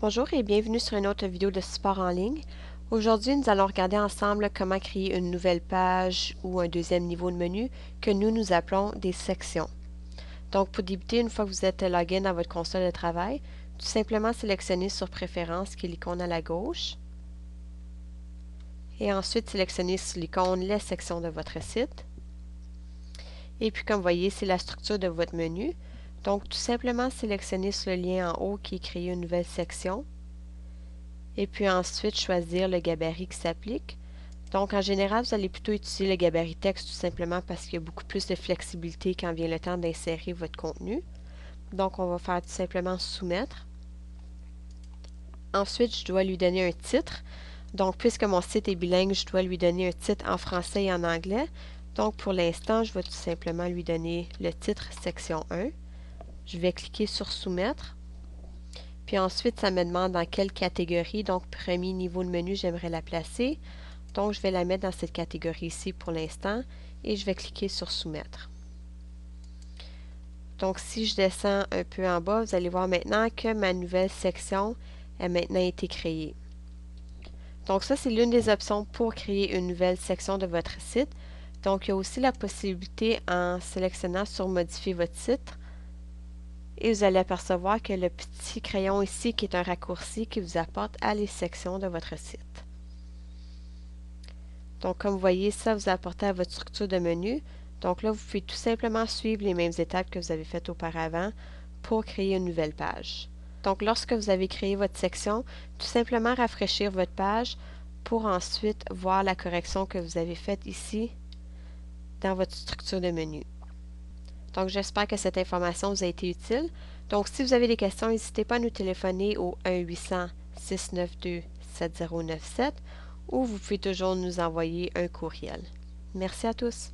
Bonjour et bienvenue sur une autre vidéo de support en ligne. Aujourd'hui, nous allons regarder ensemble comment créer une nouvelle page ou un deuxième niveau de menu que nous appelons des sections. Donc, pour débuter, une fois que vous êtes login dans votre console de travail, tout simplement sélectionnez sur Préférences, qui est l'icône à la gauche, et ensuite sélectionnez sur l'icône Les sections de votre site. Et puis, comme vous voyez, c'est la structure de votre menu. Donc, tout simplement sélectionnez sur le lien en haut qui est Créer une nouvelle section. Et puis ensuite, choisir le gabarit qui s'applique. Donc, en général, vous allez plutôt utiliser le gabarit texte tout simplement parce qu'il y a beaucoup plus de flexibilité quand vient le temps d'insérer votre contenu. Donc, on va faire tout simplement Soumettre. Ensuite, je dois lui donner un titre. Donc, puisque mon site est bilingue, je dois lui donner un titre en français et en anglais. Donc, pour l'instant, je vais tout simplement lui donner le titre Section 1. Je vais cliquer sur Soumettre. Puis ensuite, ça me demande dans quelle catégorie, donc premier niveau de menu, j'aimerais la placer. Donc, je vais la mettre dans cette catégorie ici pour l'instant et je vais cliquer sur Soumettre. Donc, si je descends un peu en bas, vous allez voir maintenant que ma nouvelle section a maintenant été créée. Donc, ça, c'est l'une des options pour créer une nouvelle section de votre site. Donc, il y a aussi la possibilité en sélectionnant sur Modifier votre site. Et vous allez apercevoir que le petit crayon ici qui est un raccourci qui vous apporte à les sections de votre site. Donc, comme vous voyez, ça vous apporte à votre structure de menu. Donc là, vous pouvez tout simplement suivre les mêmes étapes que vous avez faites auparavant pour créer une nouvelle page. Donc, lorsque vous avez créé votre section, tout simplement rafraîchir votre page pour ensuite voir la correction que vous avez faite ici dans votre structure de menu. Donc, j'espère que cette information vous a été utile. Donc, si vous avez des questions, n'hésitez pas à nous téléphoner au 1-800-692-7097 ou vous pouvez toujours nous envoyer un courriel. Merci à tous.